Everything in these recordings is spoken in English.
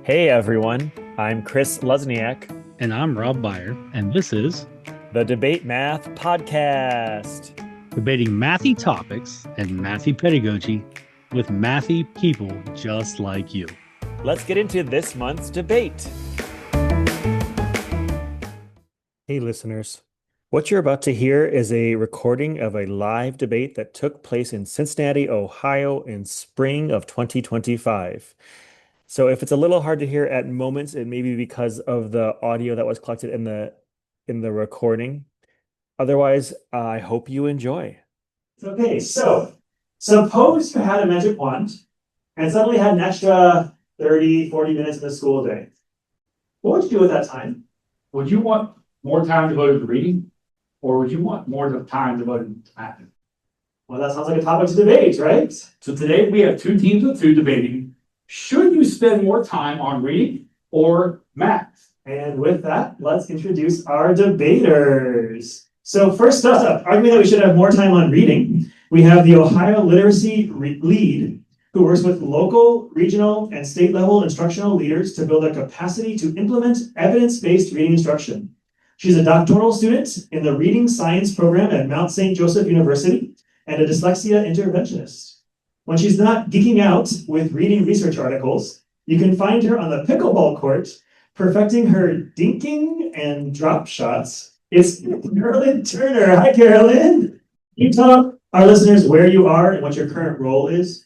Hey everyone, I'm Chris Lesniak, And I'm Rob Byer, and this is the Debate Math Podcast. Debating Mathy Topics and Mathy Pedagogy with Mathy people just like you. Let's get into this month's debate. Hey listeners, what you're about to hear is a recording of a live debate that took place in Cincinnati, Ohio in spring of 2025. So if it's a little hard to hear at moments, it may be because of the audio that was collected in the recording. Otherwise, I hope you enjoy. Okay, so suppose you had a magic wand and suddenly had an extra 30, 40 minutes in the school day. What would you do at that time? Would you want more time devoted to reading, or would you want more time devoted to math? Well, that sounds like a topic to debate, right? So today we have two teams of two debating. Should you spend more time on reading or math? And with that, let's introduce our debaters. So first up, arguing that we should have more time on reading, we have the Ohio Literacy Lead, who works with local, regional, and state level instructional leaders to build a capacity to implement evidence-based reading instruction. She's a doctoral student in the Reading Science program at Mount St. Joseph University and a dyslexia interventionist. When she's not geeking out with reading research articles, you can find her on the pickleball court, perfecting her dinking and drop shots. It's Carolyn Turner. Hi, Carolyn. Can you tell our listeners where you are and what your current role is?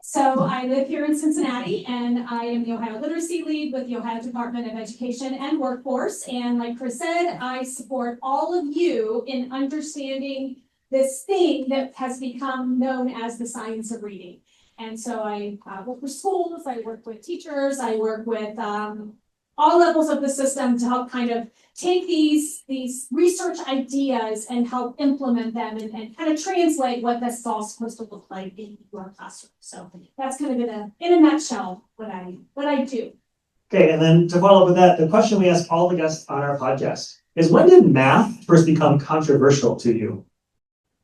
So I live here in Cincinnati, and I am the Ohio Literacy Lead with the Ohio Department of Education and Workforce. And like Chris said, I support all of you in understanding this thing that has become known as the science of reading. And so I work with schools, I work with teachers, I work with all levels of the system to help kind of take these research ideas and help implement them and kind of translate what this is all supposed to look like in your classroom. So that's kind of in a nutshell what I do. Okay, and then to follow up with that, the question we ask all the guests on our podcast is, when did math first become controversial to you?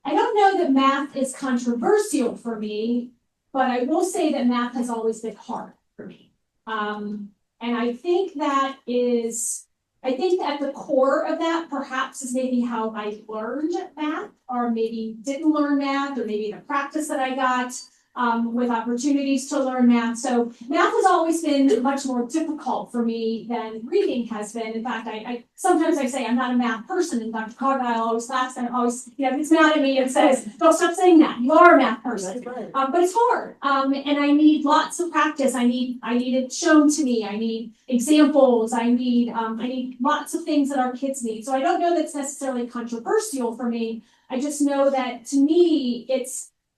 I don't know that math is controversial for me, but I will say that math has always been hard for me. And I think at the core of that perhaps is maybe how I learned math, or maybe didn't learn math, or maybe the practice that I got with opportunities to learn math. So math has always been much more difficult for me than reading has been. In fact, I sometimes I say I'm not a math person, and Dr. Cardile always laughs and always, it's mad at me and says, "Don't stop saying that. You are a math person." Right. But it's hard, and I need lots of practice. I need it shown to me. I need examples. I need lots of things that our kids need. So I don't know that's necessarily controversial for me. I just know that to me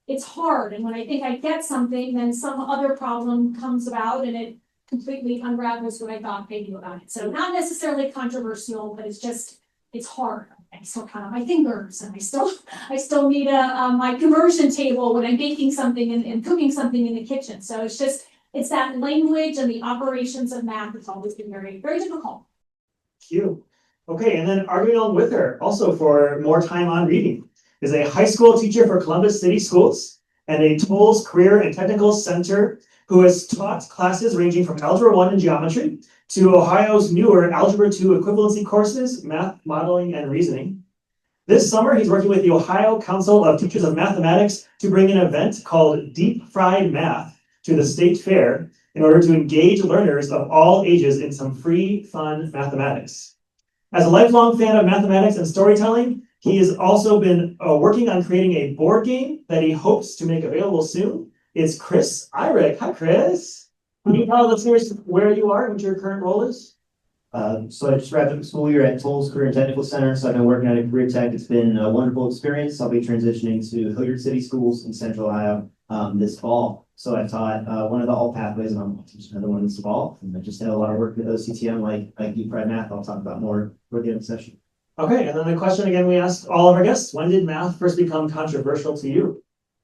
it's hard. And when I think I get something, then some other problem comes about and it completely unravels what I thought I knew about it. So not necessarily controversial, but it's hard. I still count on my fingers, and I still need my conversion table when I'm baking something and cooking something in the kitchen. So it's that language and the operations of math that's always been very, very difficult. Thank you. Okay, and then arguing along with her, also for more time on reading, is a high school teacher for Columbus City Schools and a Tolles Career and Technical Center who has taught classes ranging from Algebra 1 and Geometry to Ohio's newer Algebra 2 equivalency courses, Math, Modeling, and Reasoning. This summer, he's working with the Ohio Council of Teachers of Mathematics to bring an event called Deep Fried Math to the state fair in order to engage learners of all ages in some free, fun mathematics. As a lifelong fan of mathematics and storytelling, he has also been working on creating a board game that he hopes to make available soon. It's Chris Irick. Hi, Chris. Can you tell listeners where you are and what your current role is? So I just wrapped up the school year at Tolles Career and Technical Center. So I've been working at a career tech. It's been a wonderful experience. I'll be transitioning to Hilliard City Schools in Central Ohio this fall. So I've taught one of the all pathways, and I'm teaching another one this fall. And I just had a lot of work with OCTM, like Deep Fried Math. I'll talk about more toward the end of the session. Okay, and then the question again we asked all of our guests: when did math first become controversial to you?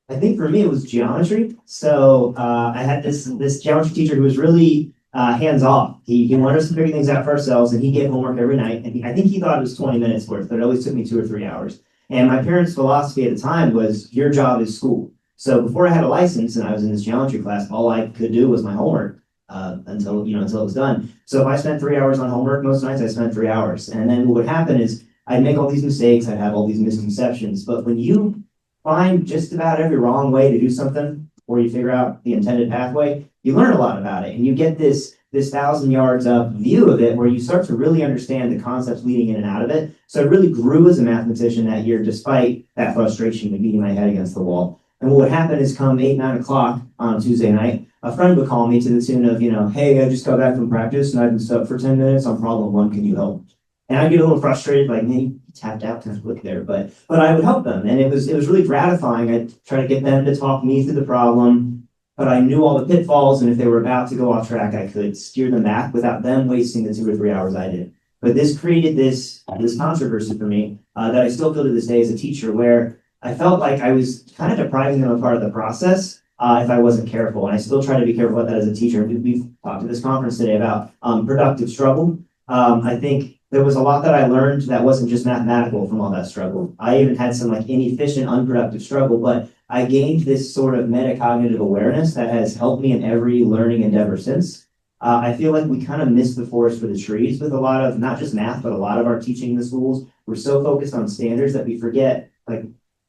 I think for me it was geometry. So I had this geometry teacher who was really hands off. He wanted us to figure things out for ourselves, and he gave homework every night. And I think he thought it was 20 minutes worth, but it always took me 2 or 3 hours. And my parents' philosophy at the time was, your job is school. So before I had a license and I was in this geometry class, all I could do was my homework. until it was done. So if I spent 3 hours on homework, most nights I spent 3 hours. And then what would happen is I'd make all these mistakes, I'd have all these misconceptions. But when you find just about every wrong way to do something, or you figure out the intended pathway, you learn a lot about it. And you get this 1,000 yards up view of it where you start to really understand the concepts leading in and out of it. So I really grew as a mathematician that year, despite that frustration of beating my head against the wall. And what would happen is come 8, 9 o'clock on Tuesday night, a friend would call me to the tune of, hey, I just got back from practice and I've been stuck for 10 minutes on problem 1. Can you help? And I'd get a little frustrated, like, man, you tapped out kind of quick there, but I would help them. And it was really gratifying. I'd try to get them to talk me through the problem, but I knew all the pitfalls. And if they were about to go off track, I could steer them back without them wasting the 2 or 3 hours I did. But this created this controversy for me that I still feel to this day as a teacher, where I felt like I was kind of depriving them of part of the process if I wasn't careful. And I still try to be careful about that as a teacher. We've talked at this conference today about productive struggle. I think there was a lot that I learned that wasn't just mathematical from all that struggle. I even had some inefficient, unproductive struggle, but I gained this sort of metacognitive awareness that has helped me in every learning endeavor since. I feel like we kind of miss the forest for the trees with a lot of, not just math, but a lot of our teaching in the schools. We're so focused on standards that we forget,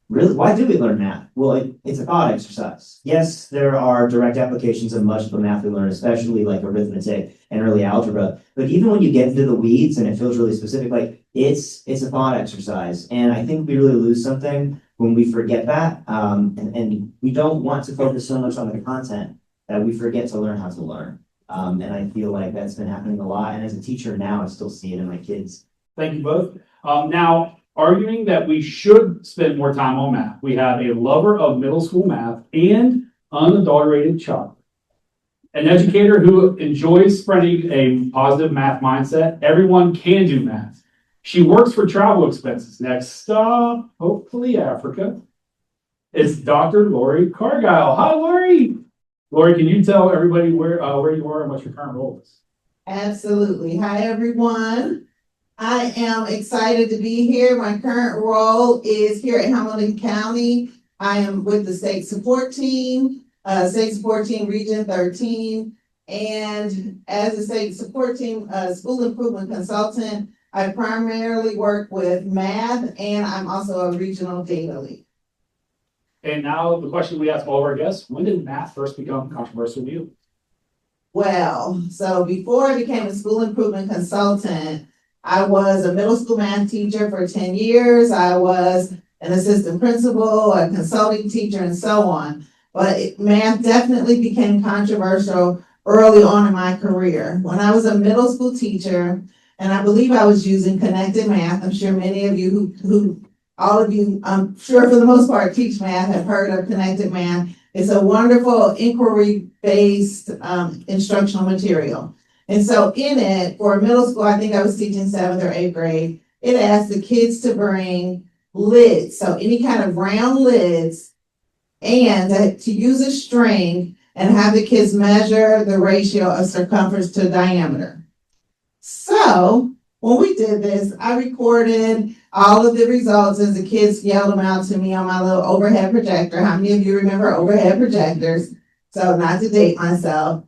really, why do we learn math? Well, it's a thought exercise. Yes, there are direct applications of much of the math we learn, especially like arithmetic and early algebra. But even when you get into the weeds and it feels really specific, it's a thought exercise. And I think we really lose something when we forget that. And we don't want to focus so much on the content that we forget to learn how to learn. And I feel like that's been happening a lot. And as a teacher now, I still see it in my kids. Thank you both. Now, arguing that we should spend more time on math, we have a lover of middle school math and unadulterated chocolate. An educator who enjoys spreading a positive math mindset. Everyone can do math. She works for travel expenses. Next stop, hopefully Africa. It's Dr. Lori Cargile. Hi, Lori. Lori, can you tell everybody where you are and what your current role is? Absolutely. Hi, everyone. I am excited to be here. My current role is here at Hamilton County. I am with the State Support Team, Region 13. And as a State Support Team, School Improvement Consultant, I primarily work with math, and I'm also a regional data lead. And now the question we ask all of our guests: when did math first become controversial to you? Well, so before I became a school improvement consultant, I was a middle school math teacher for 10 years. I was an assistant principal, a consulting teacher, and so on. But math definitely became controversial early on in my career. When I was a middle school teacher, and I believe I was using connected math. I'm sure many of you all of you, I'm sure for the most part, teach math, have heard of connected math. It's a wonderful inquiry-based instructional material. And so in it, for middle school, I think I was teaching 7th or 8th grade, it asked the kids to bring lids, so any kind of round lids, and to use a string and have the kids measure the ratio of circumference to diameter. So when we did this, I recorded all of the results as the kids yelled them out to me on my little overhead projector. How many of you remember overhead projectors? So not to date myself.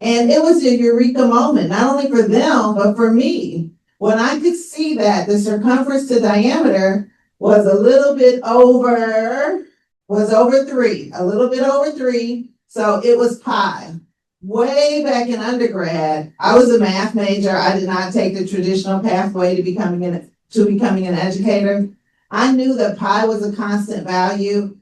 And it was a eureka moment, not only for them, but for me. When I could see that the circumference to diameter was a little bit over 3, a little bit over 3. So it was pi. Way back in undergrad, I was a math major. I did not take the traditional pathway to becoming an educator. I knew that pi was a constant value.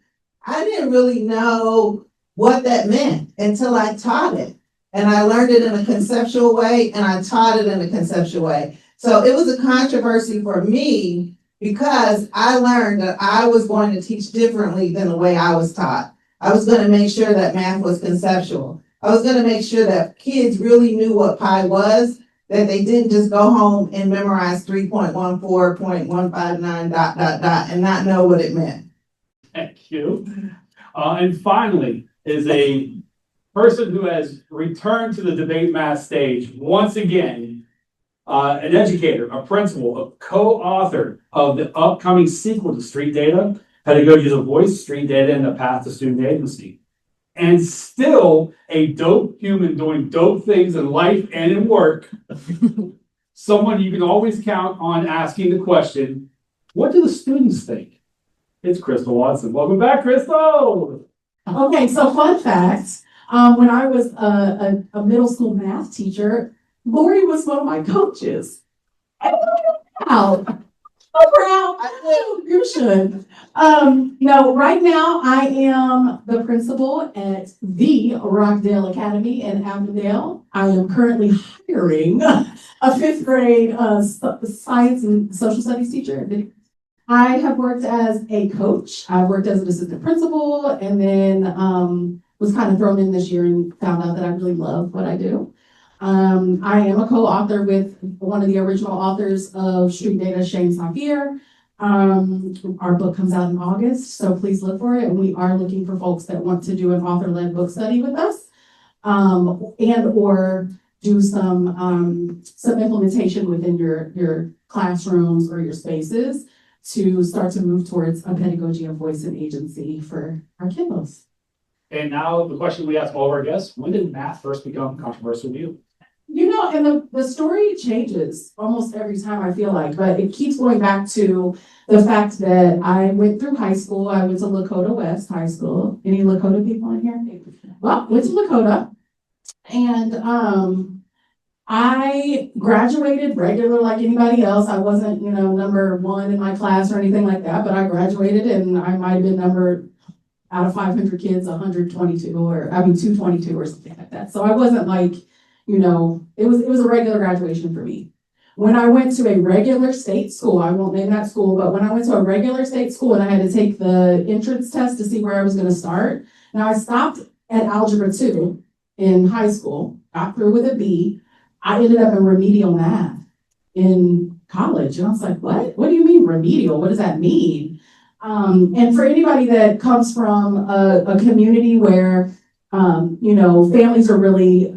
I didn't really know what that meant until I taught it. And I learned it in a conceptual way, and I taught it in a conceptual way. So it was a controversy for me because I learned that I was going to teach differently than the way I was taught. I was going to make sure that math was conceptual. I was going to make sure that kids really knew what pi was, that they didn't just go home and memorize 3.14.159 ... and not know what it meant. Thank you. And finally, is a person who has returned to the debate math stage once again, an educator, a principal, a co-author of the upcoming sequel to Street Data, Pedagogies of Voice, Street Data, and the Path to Student Agency. and still a dope human doing dope things in life and in work. Someone you can always count on asking the question, what do the students think? It's Crystal Watson. Welcome back, Crystal. Okay, so fun fact, when I was a middle school math teacher, Lori was one of my coaches. Wow. So proud. You should. No, right now I am the principal at the Rockdale Academy in Avondale. I am currently hiring a fifth grade science and social studies teacher. I have worked as a coach. I've worked as an assistant principal and then was kind of thrown in this year and found out that I really love what I do. I am a co-author with one of the original authors of Street Data, Shane Safier. Our book comes out in August, so please look for it. And we are looking for folks that want to do an author-led book study with us, and or do some implementation within your classrooms or your spaces to start to move towards a pedagogy of voice and agency for our kiddos. And now the question we ask all of our guests, when did math first become controversial to you? You know, and the story changes almost every time, I feel like, but it keeps going back to the fact that I went through high school. I went to Lakota West High School. Any Lakota people in here? Well, went to Lakota. And I graduated regular like anybody else. I wasn't, number one in my class or anything like that, but I graduated and I might have been numbered out of 500 kids, 122 222 or something like that. So I wasn't like, it was a regular graduation for me. When I went to a regular state school, I won't name that school, but when I went to a regular state school and I had to take the entrance test to see where I was going to start. Now I stopped at Algebra 2 in high school, got through with a B. I ended up in remedial math in college. And I was like, what? What do you mean remedial? What does that mean? And for anybody that comes from a community where, families are really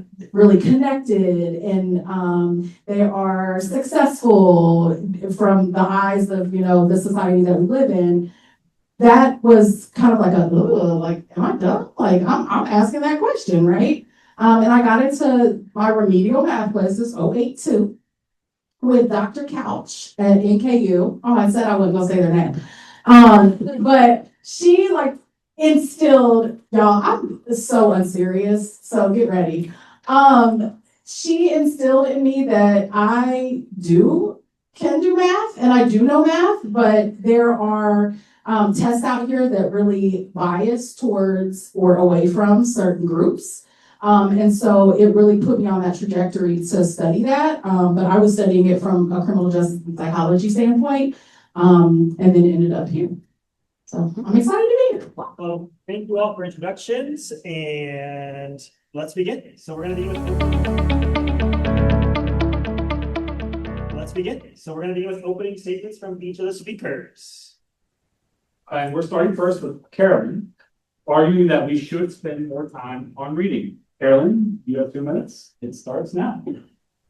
connected and they are successful from the eyes of, the society that we live in, that was kind of like am I dumb? Like, I'm asking that question, right? And I got into my remedial math classes, 082, with Dr. Couch at NKU. Oh, I said I wasn't gonna say their name. But she instilled, y'all, I'm so unserious, so get ready. She instilled in me that I can do math and I do know math, but there are tests out here that really bias towards or away from certain groups. And so it really put me on that trajectory to study that. But I was studying it from a criminal justice and psychology standpoint, and then ended up here. So I'm excited to be here. Well, thank you all for introductions, and let's begin. So we're going to begin with opening statements from each of the speakers. And we're starting first with Carolyn, arguing that we should spend more time on reading. Carolyn, you have 2 minutes. It starts now.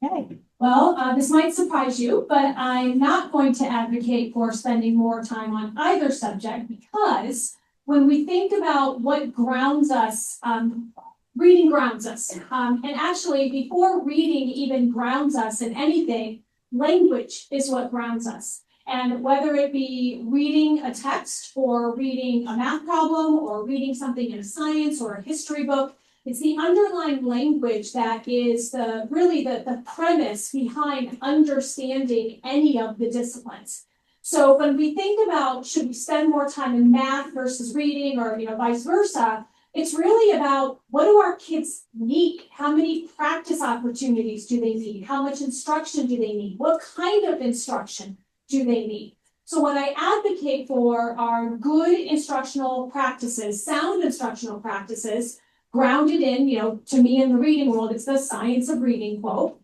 Okay. Well, this might surprise you, but I'm not going to advocate for spending more time on either subject because when we think about what grounds us, reading grounds us. And actually, before reading even grounds us in anything, language is what grounds us. And whether it be reading a text or reading a math problem or reading something in a science or a history book, it's the underlying language that is the premise behind understanding any of the disciplines. So when we think about should we spend more time in math versus reading or vice versa, it's really about what do our kids need? How many practice opportunities do they need? How much instruction do they need? What kind of instruction do they need? So what I advocate for are good instructional practices, sound instructional practices, grounded in, to me in the reading world, it's the science of reading quote.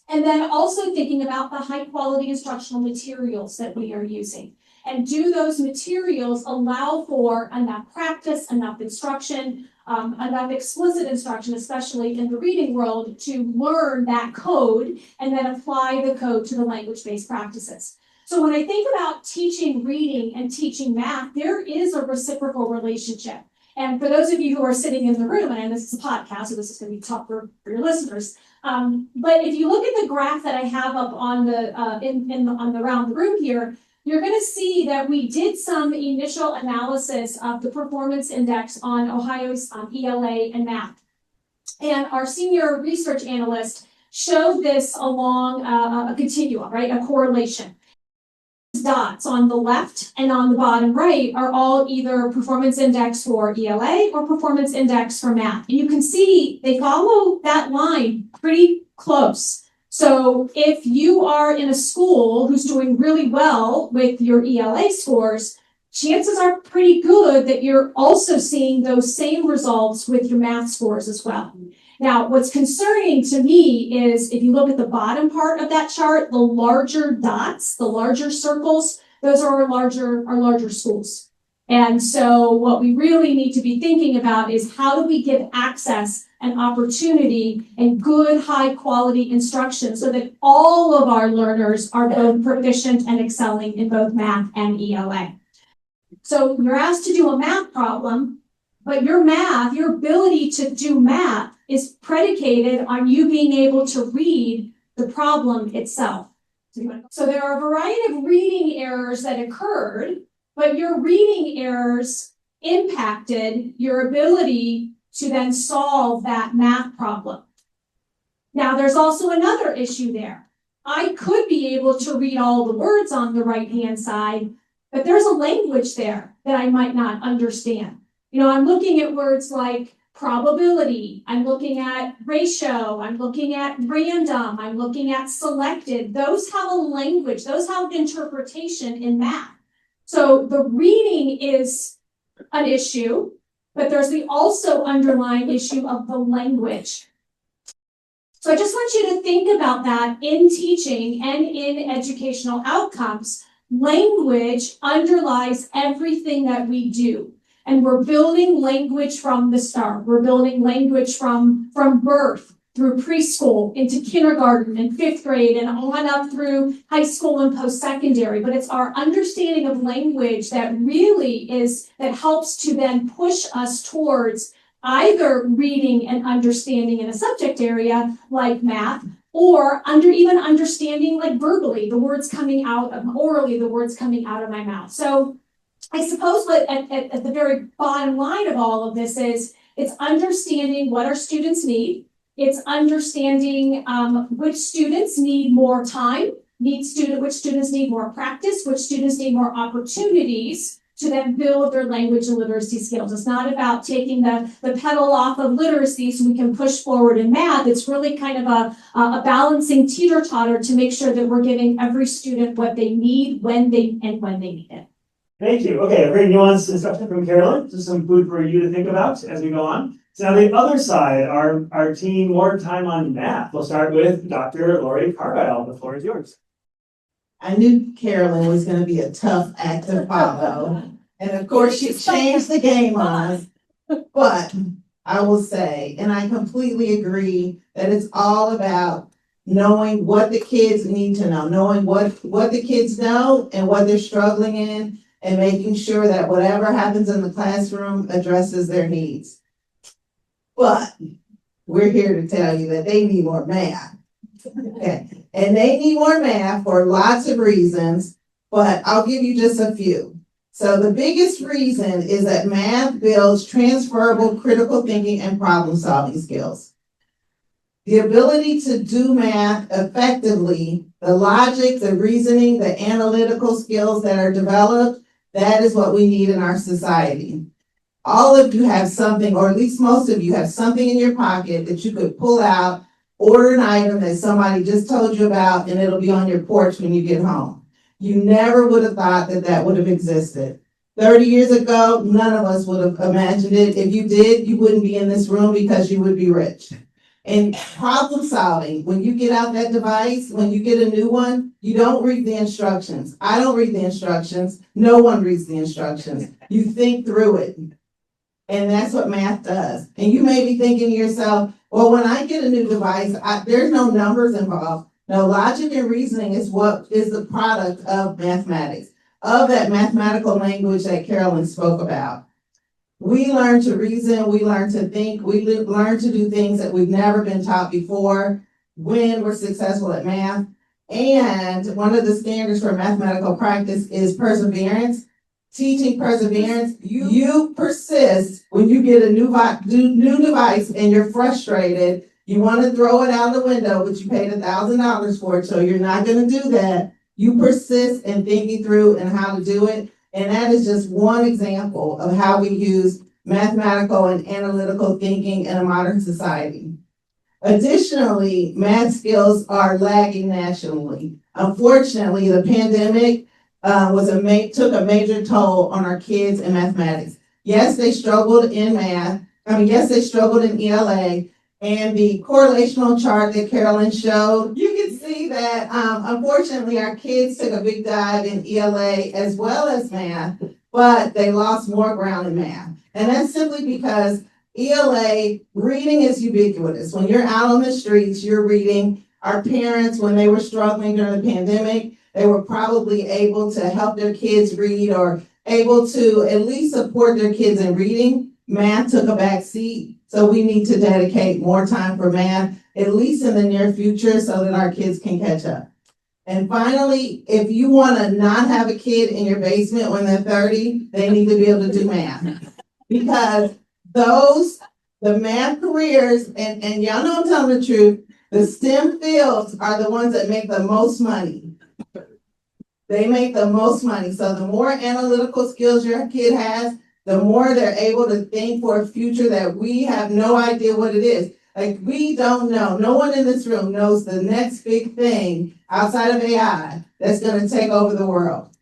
And then also thinking about the high quality instructional materials that we are using. And do those materials allow for enough practice, enough instruction, enough explicit instruction, especially in the reading world, to learn that code and then apply the code to the language-based practices. So when I think about teaching reading and teaching math, there is a reciprocal relationship. And for those of you who are sitting in the room, and this is a podcast, so this is going to be tough for your listeners. But if you look at the graph that I have up on the around the room here, you're going to see that we did some initial analysis of the performance index on Ohio's ELA and math. And our senior research analyst showed this along a continuum, right? A correlation. Dots on the left and on the bottom right are all either performance index for ELA or performance index for math. And you can see they follow that line pretty close. So if you are in a school who's doing really well with your ELA scores, chances are pretty good that you're also seeing those same results with your math scores as well. Now, what's concerning to me is if you look at the bottom part of that chart, the larger dots, the larger circles, those are our larger schools. And so what we really need to be thinking about is how do we give access and opportunity and good high quality instruction so that all of our learners are both proficient and excelling in both math and ELA. So you're asked to do a math problem, but your ability to do math is predicated on you being able to read the problem itself. So there are a variety of reading errors that occurred, but your reading errors impacted your ability to then solve that math problem. Now, there's also another issue there. I could be able to read all the words on the right-hand side, but there's a language there that I might not understand. You know, I'm looking at words like probability, I'm looking at ratio, I'm looking at random, I'm looking at selected. Those have a language, those have interpretation in math. So the reading is an issue, but there's the also underlying issue of the language. So I just want you to think about that in teaching and in educational outcomes. Language underlies everything that we do. And we're building language from the start. We're building language from birth through preschool into kindergarten and fifth grade and on up through high school and post-secondary. But it's our understanding of language that really that helps to then push us towards either reading and understanding in a subject area like math, or even understanding like verbally, the words coming out of orally, the words coming out of my mouth. So I suppose what at the very bottom line of all of this is it's understanding what our students need. It's understanding which students need more time, which students need more practice, which students need more opportunities to then build their language and literacy skills. It's not about taking the pedal off of literacy so we can push forward in math. It's really kind of a balancing teeter-totter to make sure that we're giving every student what they need when they need it. Thank you. Okay, a very nuanced instruction from Carolyn. Just some food for you to think about as we go on. So now the other side, our team, more time on math. We'll start with Dr. Lori Cargyle. The floor is yours. I knew Carolyn was going to be a tough act to follow. And of course, she changed the game on us. But I will say, and I completely agree, that it's all about knowing what the kids need to know, knowing what the kids know and what they're struggling in, and making sure that whatever happens in the classroom addresses their needs. But we're here to tell you that they need more math. Okay. And they need more math for lots of reasons, but I'll give you just a few. So the biggest reason is that math builds transferable critical thinking and problem solving skills. The ability to do math effectively, the logic, the reasoning, the analytical skills that are developed, that is what we need in our society. All of you have something, or at least most of you have something in your pocket that you could pull out, order an item that somebody just told you about, and it'll be on your porch when you get home. You never would have thought that that would have existed. 30 years ago, none of us would have imagined it. If you did, you wouldn't be in this room because you would be rich. And problem solving, when you get out that device, when you get a new one, you don't read the instructions. I don't read the instructions. No one reads the instructions. You think through it. And that's what math does. And you may be thinking to yourself, well, when I get a new device, there's no numbers involved. No, logic and reasoning is what is the product of mathematics, of that mathematical language that Carolyn spoke about. We learn to reason, we learn to think, learn to do things that we've never been taught before when we're successful at math. And one of the standards for mathematical practice is perseverance. Teaching perseverance, you persist when you get a new device and you're frustrated. You want to throw it out the window, but you paid $1,000 for it, so you're not going to do that. You persist in thinking through and how to do it. And that is just one example of how we use mathematical and analytical thinking in a modern society. Additionally, math skills are lagging nationally. Unfortunately, the pandemic took a major toll on our kids in mathematics. Yes, they struggled in math. Yes, they struggled in ELA. And the correlational chart that Carolyn showed, you can see that unfortunately our kids took a big dive in ELA as well as math, but they lost more ground in math. And that's simply because ELA reading is ubiquitous. When you're out on the streets, you're reading. Our parents, when they were struggling during the pandemic, they were probably able to help their kids read or able to at least support their kids in reading. Math took a back seat, so we need to dedicate more time for math, at least in the near future, so that our kids can catch up. And finally, if you want to not have a kid in your basement when they're 30, they need to be able to do math. Because the math careers, and y'all know I'm telling the truth, the STEM fields are the ones that make the most money. They make the most money. So the more analytical skills your kid has, the more they're able to think for a future that we have no idea what it is. Like, we don't know. No one in this room knows the next big thing outside of AI that's going to take over the world.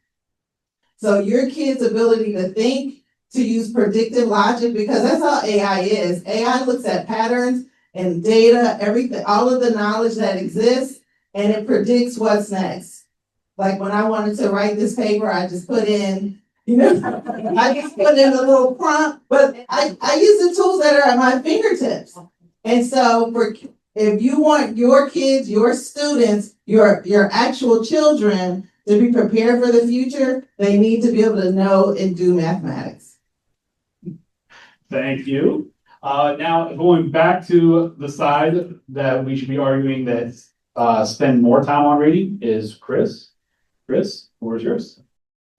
So your kid's ability to think, to use predictive logic, because that's all AI is. AI looks at patterns and data, everything, all of the knowledge that exists, and it predicts what's next. Like when I wanted to write this paper, I just put in, I just put in a little prompt, but I use the tools that are at my fingertips. And so if you want your kids, your students, your actual children to be prepared for the future, they need to be able to know and do mathematics. Thank you. Now, going back to the side that we should be arguing that spend more time on reading is Chris. Chris, where's yours?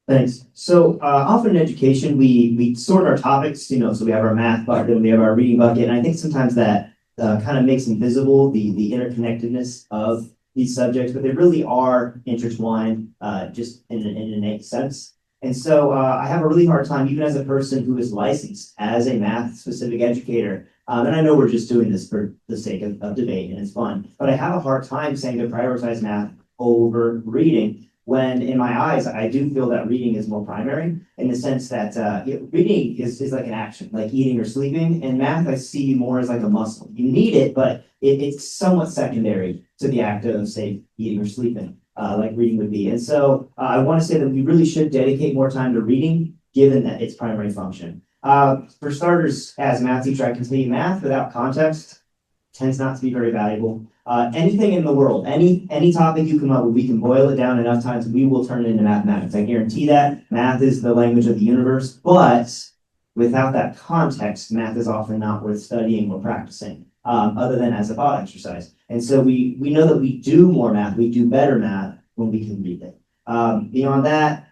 Thanks. So often in education, we sort our topics, so we have our math bucket and we have our reading bucket. And I think sometimes that kind of makes invisible the interconnectedness of these subjects, but they really are intertwined just in an innate sense. And so I have a really hard time, even as a person who is licensed as a math-specific educator, and I know we're just doing this for the sake of debate and it's fun, but I have a hard time saying to prioritize math over reading, when in my eyes, I do feel that reading is more primary in the sense that reading is like an action, like eating or sleeping, and math I see more as like a muscle. You need it, but it's somewhat secondary to the act of, say, eating or sleeping. Like reading would be. And so I want to say that we really should dedicate more time to reading, given that its primary function. For starters, as a math teacher, I can tell you math without context tends not to be very valuable. Anything in the world, any topic you come up with, we can boil it down enough times, we will turn it into mathematics. I guarantee that. Math is the language of the universe, but without that context, math is often not worth studying or practicing, other than as a thought exercise. And so we know that we do more math, we do better math when we can read it. Beyond that,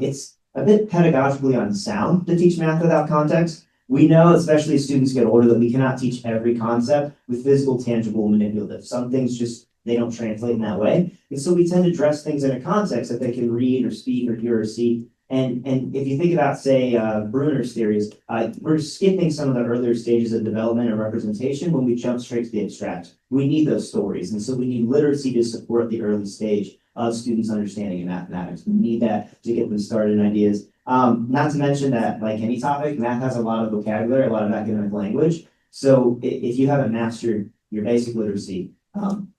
it's a bit pedagogically unsound to teach math without context. We know, especially as students get older, that we cannot teach every concept with physical, tangible, manipulative. Some things just, they don't translate in that way. And so we tend to dress things in a context that they can read or speak or hear or see. And if you think about, say, Bruner's theories, we're skipping some of the earlier stages of development and representation when we jump straight to the abstract. We need those stories. And so we need literacy to support the early stage of students' understanding of mathematics. We need that to get them started in ideas. Not to mention that, like any topic, math has a lot of vocabulary, a lot of academic language. So if you haven't mastered your basic literacy,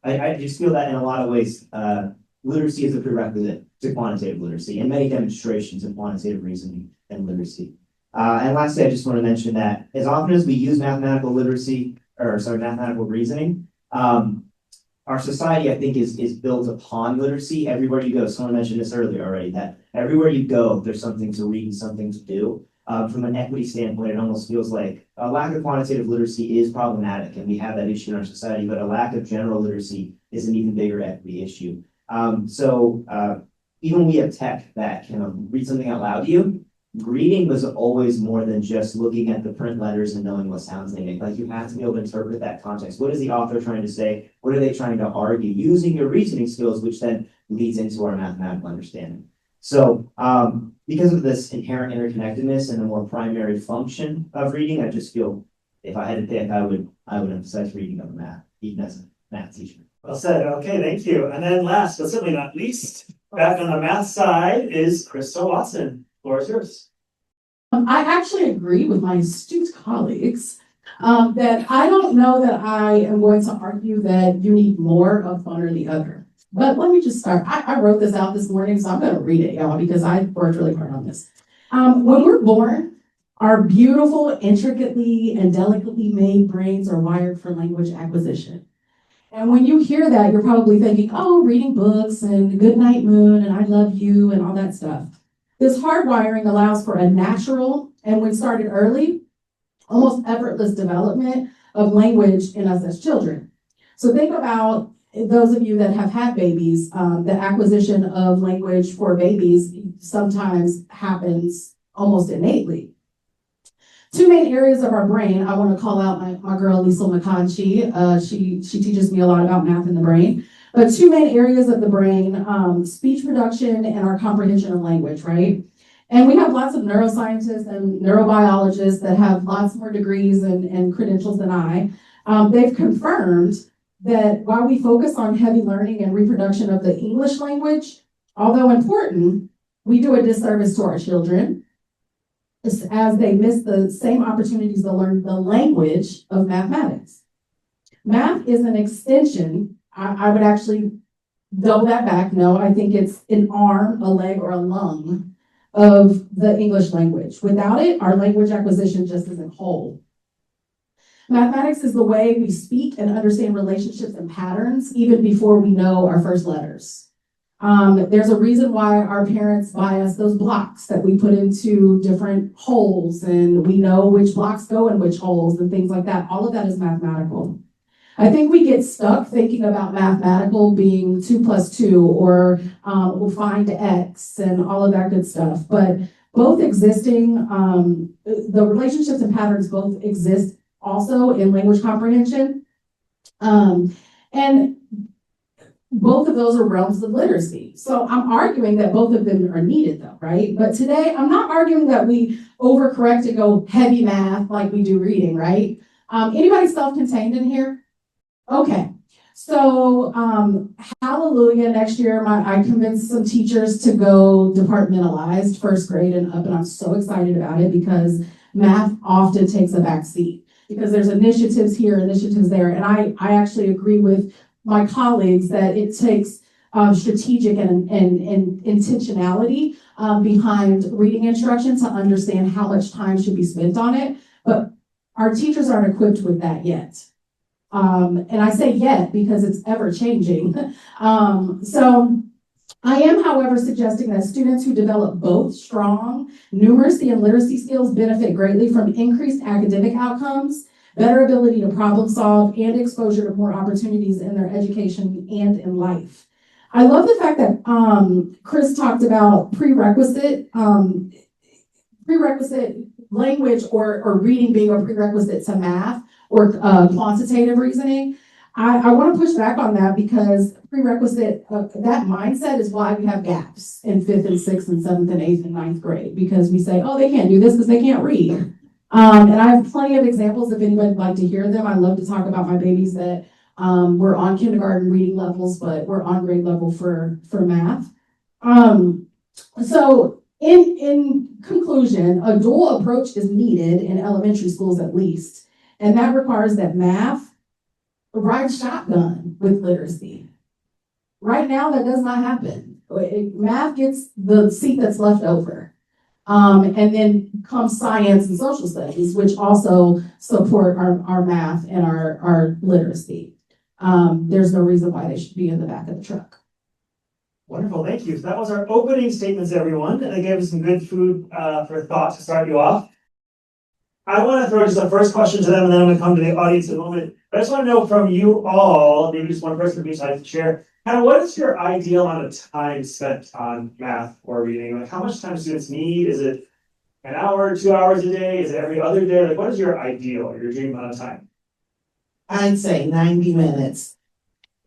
I just feel that in a lot of ways, literacy is a prerequisite to quantitative literacy and many demonstrations of quantitative reasoning and literacy. And lastly, I just want to mention that as often as we use mathematical reasoning, our society, I think, is built upon literacy everywhere you go. Someone mentioned this earlier already, that everywhere you go, there's something to read and something to do. From an equity standpoint, it almost feels like a lack of quantitative literacy is problematic, and we have that issue in our society, but a lack of general literacy is an even bigger equity issue. Even we have tech that can read something out loud to you. Reading was always more than just looking at the print letters and knowing what sounds they make. Like, you have to be able to interpret that context. What is the author trying to say? What are they trying to argue? Using your reasoning skills, which then leads into our mathematical understanding. So because of this inherent interconnectedness and the more primary function of reading, I just feel if I had to pick, I would emphasize reading over math, even as a math teacher. Well said. Okay, thank you. And then last, but certainly not least, back on the math side is Crystal Watson. Floor is yours. I actually agree with my astute colleagues that I don't know that I am going to argue that you need more of one or the other. But let me just start. I wrote this out this morning, so I'm going to read it, y'all, because I worked really hard on this. When we're born, our beautiful, intricately, and delicately made brains are wired for language acquisition. And when you hear that, you're probably thinking, oh, reading books and Good Night Moon and I Love You and all that stuff. This hardwiring allows for a natural, and when started early, almost effortless development of language in us as children. So think about those of you that have had babies, the acquisition of language for babies sometimes happens almost innately. Two main areas of our brain, I want to call out my girl, Lisa McConchie. She teaches me a lot about math in the brain. But two main areas of the brain, speech production and our comprehension of language, right? And we have lots of neuroscientists and neurobiologists that have lots more degrees and credentials than I. They've confirmed that while we focus on heavy learning and reproduction of the English language, although important, we do a disservice to our children as they miss the same opportunities to learn the language of mathematics. Math is an extension. I would actually double that back. No, I think it's an arm, a leg, or a lung of the English language. Without it, our language acquisition just isn't whole. Mathematics is the way we speak and understand relationships and patterns even before we know our first letters. There's a reason why our parents buy us those blocks that we put into different holes, and we know which blocks go in which holes and things like that. All of that is mathematical. I think we get stuck thinking about mathematical being 2 + 2 or we'll find X and all of that good stuff. But both existing, the relationships and patterns both exist also in language comprehension. And both of those are realms of literacy. So I'm arguing that both of them are needed though, right? But today I'm not arguing that we overcorrect and go heavy math like we do reading, right? Anybody self-contained in here? Okay, so hallelujah, next year I convinced some teachers to go departmentalized, first grade and up, and I'm so excited about it because math often takes a back seat because there's initiatives here, initiatives there, and I actually agree with my colleagues that it takes strategic and intentionality behind reading instruction to understand how much time should be spent on it, but our teachers aren't equipped with that yet. And I say yet because it's ever changing. So I am, however, suggesting that students who develop both strong numeracy and literacy skills benefit greatly from increased academic outcomes, better ability to problem solve, and exposure to more opportunities in their education and in life. I love the fact that Chris talked about prerequisite language or reading being a prerequisite to math or quantitative reasoning. I want to push back on that because prerequisite, that mindset is why we have gaps in 5th and 6th and 7th and 8th and 9th grade, because we say, oh, they can't do this because they can't read. And I have plenty of examples if anybody would like to hear them. I love to talk about my babies that were on kindergarten reading levels, but were on grade level for math. So in conclusion, a dual approach is needed in elementary schools at least, and that requires that math rides shotgun with literacy. Right now, that does not happen. Math gets the seat that's left over. And then comes science and social studies, which also support our math and our literacy. There's no reason why they should be in the back of the truck. Wonderful, thank you. So that was our opening statements, everyone. They gave us some good food for thought to start you off. I want to throw just the first question to them, and then I'm going to come to the audience in a moment. I just want to know from you all, maybe just one person from each side to share, kind of what is your ideal amount of time spent on math or reading? Like, how much time do students need? Is it an hour, 2 hours a day? Is it every other day? Like, what is your ideal or your dream amount of time? I'd say 90 minutes.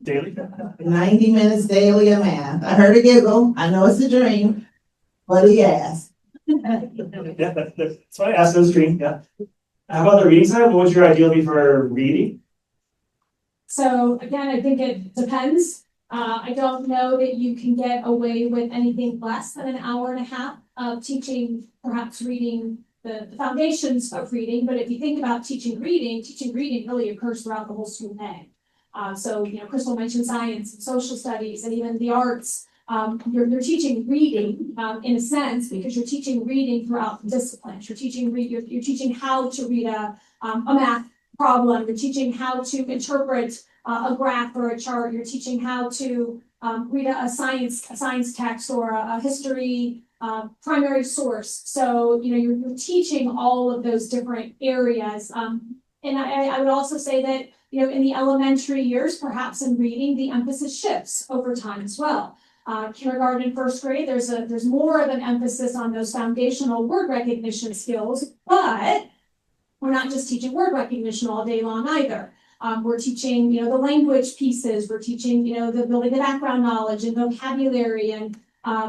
Daily? 90 minutes daily of math. I heard a giggle. I know it's a dream, but he asked. Yeah, that's why I asked those dream, yeah. How about the reading side? What would your ideal be for reading? So again, I think it depends. I don't know that you can get away with anything less than an hour and a half of teaching, perhaps reading the foundations of reading. But if you think about teaching reading really occurs throughout the whole school day. So, you know, Crystal mentioned science and social studies and even the arts. You're teaching reading in a sense because you're teaching reading throughout the disciplines. You're teaching how to read a math problem. You're teaching how to interpret a graph or a chart. You're teaching how to read a science text or a history primary source. So, you know, you're teaching all of those different areas. And I would also say that, you know, in the elementary years, perhaps in reading, the emphasis shifts over time as well. Kindergarten and first grade, there's more of an emphasis on those foundational word recognition skills, but we're not just teaching word recognition all day long either. We're teaching, you know, the language pieces. We're teaching, you know, the building the background knowledge and vocabulary and,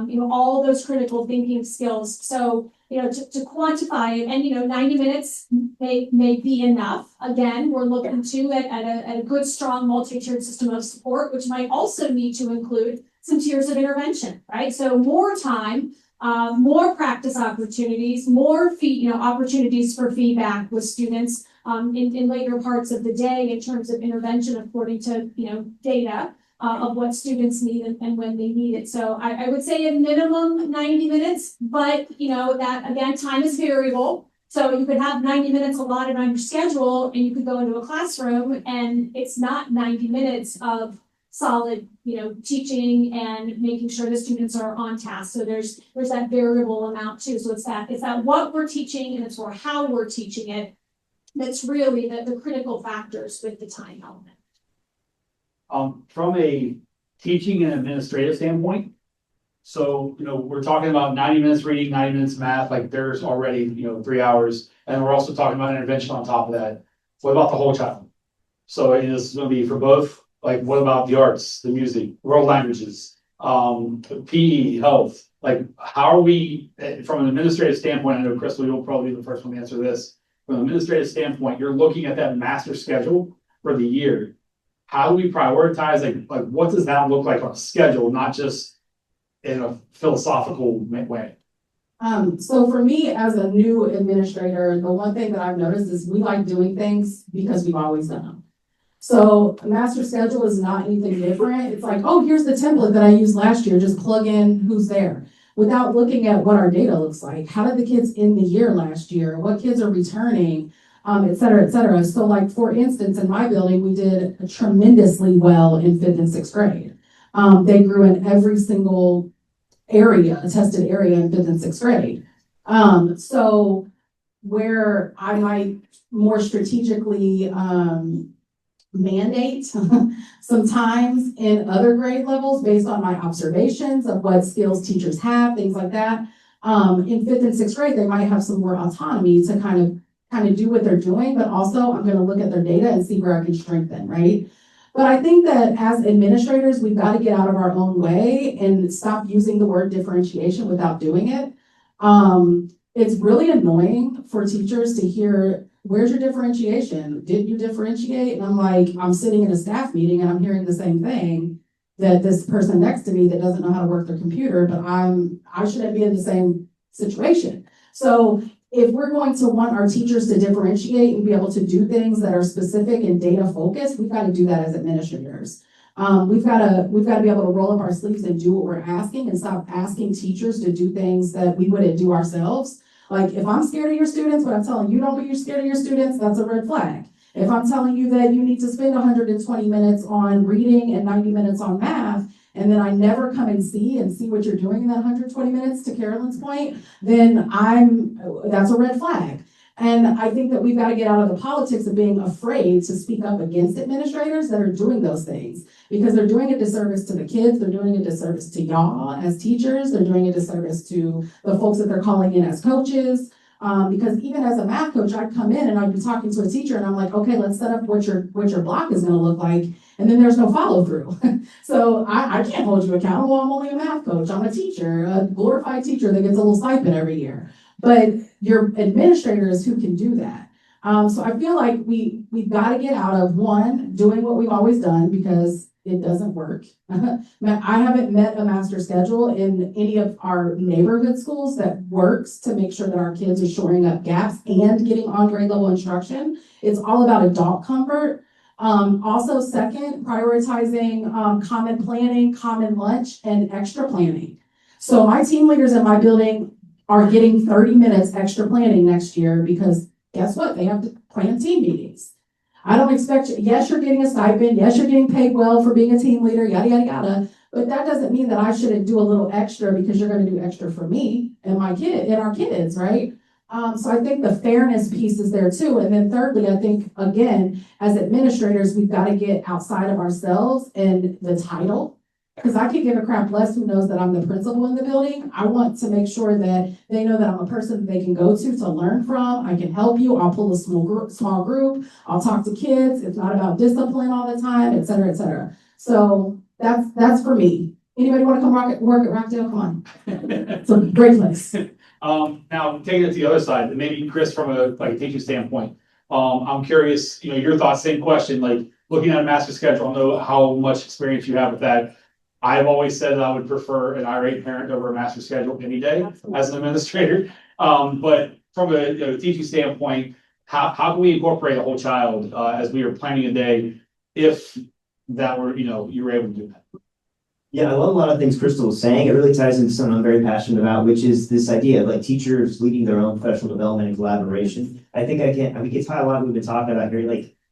you know, all those critical thinking skills. So, you know, to quantify it, and, you know, 90 minutes may be enough. Again, we're looking to at a good, strong multi-tiered system of support, which might also need to include some tiers of intervention, right? So more time, more practice opportunities, more opportunities for feedback with students in later parts of the day in terms of intervention according to, you know, data of what students need and when they need it. So I would say a minimum 90 minutes, but, you know, that again, time is variable. So you could have 90 minutes allotted on your schedule and you could go into a classroom and it's not 90 minutes of solid, you know, teaching and making sure the students are on task. So there's that variable amount too. So it's that what we're teaching and it's for how we're teaching it. That's really the critical factors with the time element. From a teaching and administrative standpoint, so, you know, we're talking about 90 minutes reading, 90 minutes math, like there's already, you know, 3 hours. And we're also talking about intervention on top of that. What about the whole child? So it is going to be for both. Like, what about the arts, the music, world languages, PE, health? Like, how are we, from an administrative standpoint, I know, Crystal, you'll probably be the first one to answer this. From an administrative standpoint, you're looking at that master schedule for the year. How do we prioritize? Like what does that look like on a schedule, not just in a philosophical way? So for me, as a new administrator, the one thing that I've noticed is we like doing things because we've always done them. So a master schedule is not anything different. It's like, oh, here's the template that I used last year. Just plug in who's there without looking at what our data looks like. How did the kids end the year last year? What kids are returning? Et cetera, et cetera. So like, for instance, in my building, we did tremendously well in 5th and 6th grade. They grew in every single area, a tested area in 5th and 6th grade. So where I might more strategically mandate sometimes in other grade levels based on my observations of what skills teachers have, things like that. In 5th and 6th grade, they might have some more autonomy to kind of do what they're doing, but also I'm going to look at their data and see where I can strengthen, right? But I think that as administrators, we've got to get out of our own way and stop using the word differentiation without doing it. It's really annoying for teachers to hear, where's your differentiation? Didn't you differentiate? And I'm like, I'm sitting in a staff meeting and I'm hearing the same thing that this person next to me that doesn't know how to work their computer, but I shouldn't be in the same situation. So if we're going to want our teachers to differentiate and be able to do things that are specific and data focused, we've got to do that as administrators. We've got to be able to roll up our sleeves and do what we're asking and stop asking teachers to do things that we wouldn't do ourselves. Like, if I'm scared of your students, but I'm telling you don't be scared of your students, that's a red flag. If I'm telling you that you need to spend 120 minutes on reading and 90 minutes on math, and then I never come and see what you're doing in that 120 minutes, to Carolyn's point, then that's a red flag. And I think that we've got to get out of the politics of being afraid to speak up against administrators that are doing those things, because they're doing a disservice to the kids, they're doing a disservice to y'all as teachers, they're doing a disservice to the folks that they're calling in as coaches. Because even as a math coach, I'd come in and I'd be talking to a teacher and I'm like, okay, let's set up what your block is gonna look like. And then there's no follow through. So I can't hold you accountable. I'm only a math coach. I'm a teacher, a glorified teacher that gets a little stipend every year. But your administrators who can do that. So I feel like we've got to get out of, one, doing what we've always done, because it doesn't work. I haven't met a master schedule in any of our neighborhood schools that works to make sure that our kids are shoring up gaps and getting on grade level instruction. It's all about adult comfort. Also, second, prioritizing common planning, common lunch, and extra planning. So my team leaders in my building are getting 30 minutes extra planning next year, because guess what? They have to plan team meetings. I don't expect you, yes, you're getting a stipend, yes, you're getting paid well for being a team leader, yada, yada, yada. But that doesn't mean that I shouldn't do a little extra because you're gonna do extra for me and my kid and our kids, right? So I think the fairness piece is there too. And then thirdly, I think, again, as administrators, we've got to get outside of ourselves and the title. Because I could give a crap less who knows that I'm the principal in the building. I want to make sure that they know that I'm a person that they can go to learn from. I can help you. I'll pull a small group. I'll talk to kids. It's not about discipline all the time, et cetera, et cetera. So that's for me. Anybody want to come work at Rockdale? Come on. It's a great place. Now taking it to the other side, maybe Chris, from a teaching standpoint, I'm curious, your thoughts, same question, like looking at a master schedule, I know how much experience you have with that. I've always said that I would prefer an irate parent over a master schedule any day as an administrator. But from a teaching standpoint, how can we incorporate a whole child as we are planning a day, if that were, you were able to do that? Yeah, I love a lot of things Crystal was saying. It really ties into something I'm very passionate about, which is this idea of teachers leading their own professional development and collaboration. I think we can tie a lot of what we've been talking about here.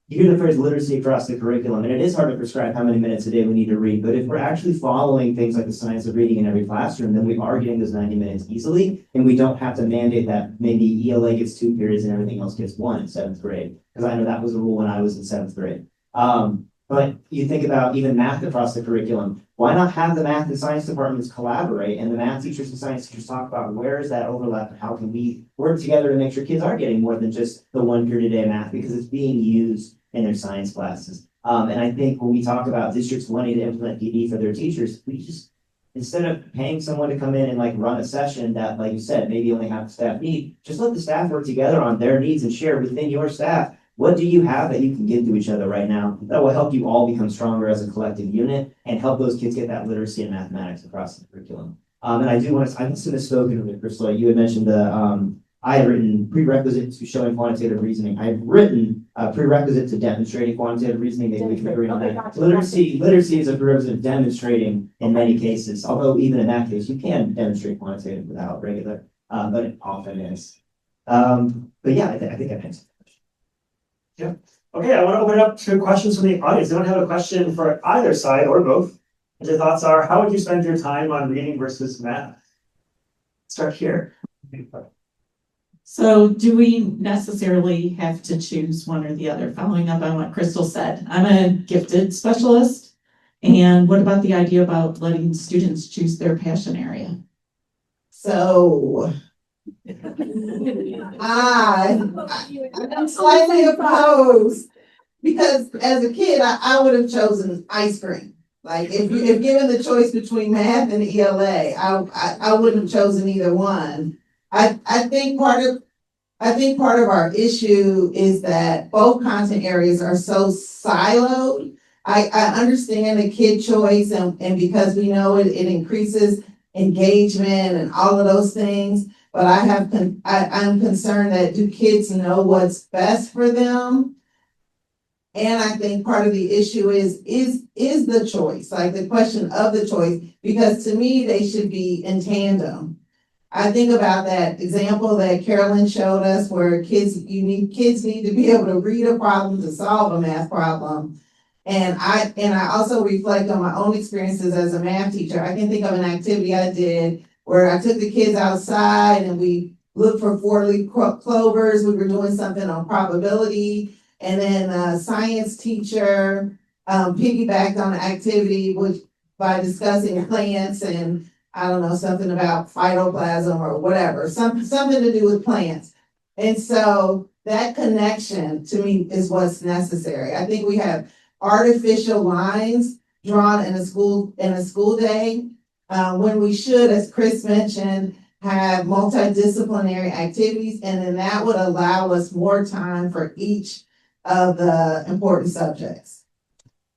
You hear the phrase literacy across the curriculum, and it is hard to prescribe how many minutes a day we need to read. But if we're actually following things like the science of reading in every classroom, then we are getting those 90 minutes easily, and we don't have to mandate that maybe ELA gets 2 periods and everything else gets 1 in 7th grade. Because I know that was the rule when I was in 7th grade. But you think about even math across the curriculum. Why not have the math and science departments collaborate, and the math teachers and science teachers talk about where is that overlap and how can we work together to make sure kids are getting more than just the 1 period a day of math, because it's being used in their science classes. And I think when we talk about districts wanting to implement PD for their teachers, we just, instead of paying someone to come in and run a session that, like you said, maybe only half the staff need, just let the staff work together on their needs and share within your staff. What do you have that you can give to each other right now that will help you all become stronger as a collective unit and help those kids get that literacy in mathematics across the curriculum? And I must have misspoken with Crystal. You had mentioned I had written prerequisite to showing quantitative reasoning. I've written a prerequisite to demonstrating quantitative reasoning. Maybe we can agree on that. Literacy is a prerequisite of demonstrating in many cases, although even in that case, you can demonstrate quantitative without regular, but it often is. But yeah, I think I answered. Yeah. Okay, I want to open it up to questions from the audience. I don't have a question for either side or both. And your thoughts are, how would you spend your time on reading versus math? Start here. So do we necessarily have to choose one or the other? Following up on what Crystal said, I'm a gifted specialist. And what about the idea about letting students choose their passion area? So I'm slightly opposed, because as a kid, I would have chosen ice cream. If given the choice between math and ELA, I wouldn't have chosen either one. I think part of our issue is that both content areas are so siloed. I understand the kid choice, and because we know it increases engagement and all of those things. But I'm concerned that, do kids know what's best for them? And I think part of the issue is the choice, the question of the choice, because to me, they should be in tandem. I think about that example that Carolyn showed us where kids need to be able to read a problem to solve a math problem. And I also reflect on my own experiences as a math teacher. I can think of an activity I did where I took the kids outside and we looked for four-leaf clovers. We were doing something on probability. And then a science teacher piggybacked on the activity by discussing plants and I don't know, something about phytoplasm or whatever, something to do with plants. And so that connection to me is what's necessary. I think we have artificial lines drawn in a school day when we should, as Chris mentioned, have multidisciplinary activities, and then that would allow us more time for each of the important subjects.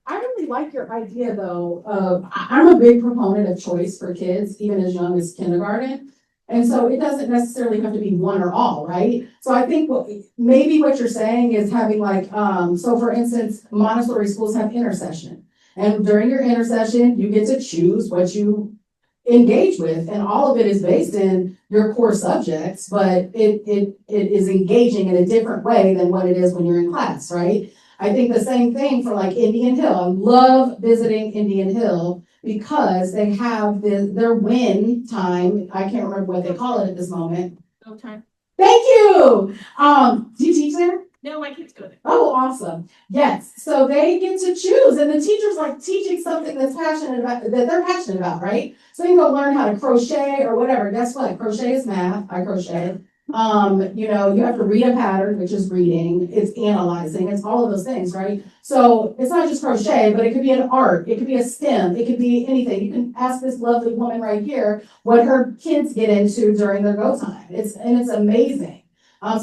I really like your idea though of, I'm a big proponent of choice for kids, even as young as kindergarten. And so it doesn't necessarily have to be one or all, right? So I think maybe what you're saying is having like, so for instance, Montessori schools have intercession. And during your intercession, you get to choose what you engage with. And all of it is based in your core subjects, but it is engaging in a different way than what it is when you're in class, right? I think the same thing for like Indian Hill. I love visiting Indian Hill because they have their win time. I can't remember what they call it at this moment. Go time. Thank you. Do you teach there? No, my kids go there. Oh, awesome. Yes. So they get to choose, and the teacher's like teaching something that they're passionate about, right? So you go learn how to crochet or whatever. Guess what? Crochet is math. I crochet. You have to read a pattern, which is reading, it's analyzing, it's all of those things, right? So it's not just crochet, but it could be an art, it could be a STEM, it could be anything. You can ask this lovely woman right here what her kids get into during their go time. It's amazing.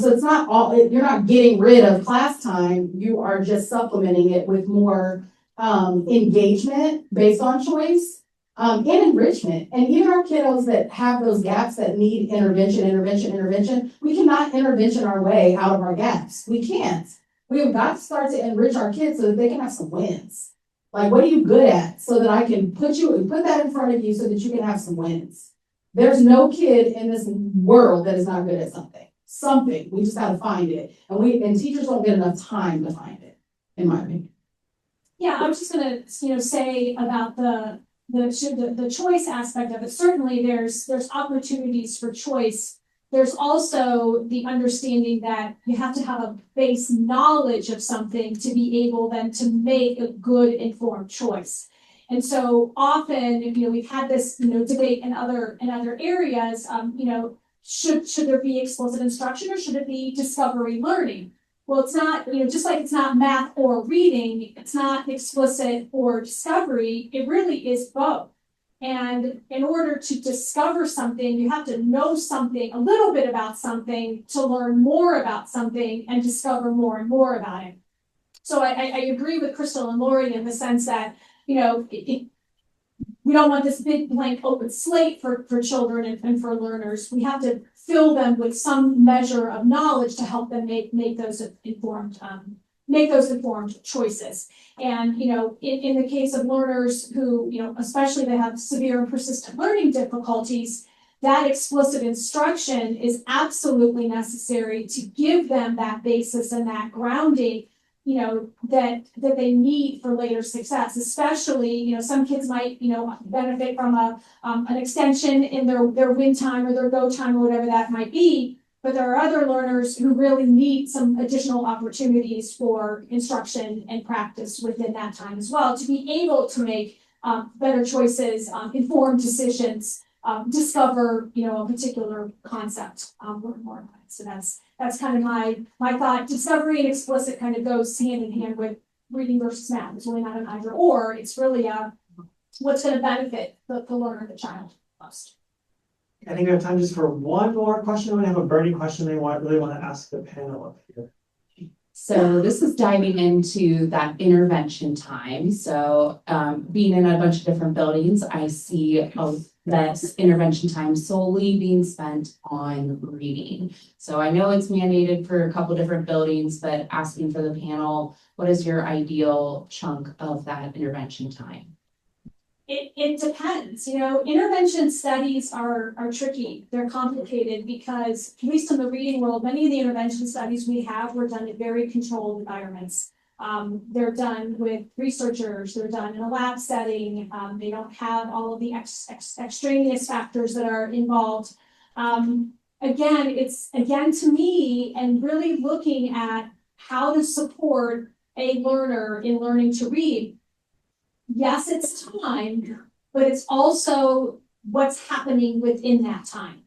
So it's not you're not getting rid of class time, you are just supplementing it with more engagement based on choice. And enrichment. And even our kiddos that have those gaps that need intervention, we cannot intervention our way out of our gaps. We can't. We have got to start to enrich our kids so that they can have some wins. Like, what are you good at? So that I can put that in front of you so that you can have some wins. There's no kid in this world that is not good at something. Something. We just got to find it. And teachers don't get enough time to find it, in my opinion. Yeah, I was just gonna, say about the choice aspect of it. Certainly there's opportunities for choice. There's also the understanding that you have to have a base knowledge of something to be able then to make a good informed choice. And so often, we've had this, debate in other areas, should there be explicit instruction or should it be discovery learning? Well, it's not, just like it's not math or reading, it's not explicit or discovery, it really is both. And in order to discover something, you have to know something, a little bit about something to learn more about something and discover more and more about it. So I agree with Crystal and Lori in the sense that, we don't want this big blank open slate for children and for learners. We have to fill them with some measure of knowledge to help them make those informed choices. And in the case of learners who especially they have severe and persistent learning difficulties, that explicit instruction is absolutely necessary to give them that basis and that grounding that they need for later success. Especially, some kids might, benefit from an extension in their win time or their go time or whatever that might be. But there are other learners who really need some additional opportunities for instruction and practice within that time as well to be able to make better choices, informed decisions, discover, a particular concept, learn more about it. So that's kind of my thought. Discovery and explicit kind of goes hand in hand with reading versus math. It's really not an either or. It's really what's going to benefit the learner, the child most. I think we have time just for one more question. We have a burning question they really want to ask the panel up here. So this is diving into that intervention time. So being in a bunch of different buildings, I see that intervention time solely being spent on reading. So I know it's mandated for a couple different buildings, but asking for the panel, what is your ideal chunk of that intervention time? It depends. Intervention studies are tricky. They're complicated because, at least in the reading world, many of the intervention studies we have were done in very controlled environments. They're done with researchers, they're done in a lab setting, they don't have all of the extraneous factors that are involved. Again, it's again to me, and really looking at how to support a learner in learning to read. Yes, it's time, but it's also what's happening within that time,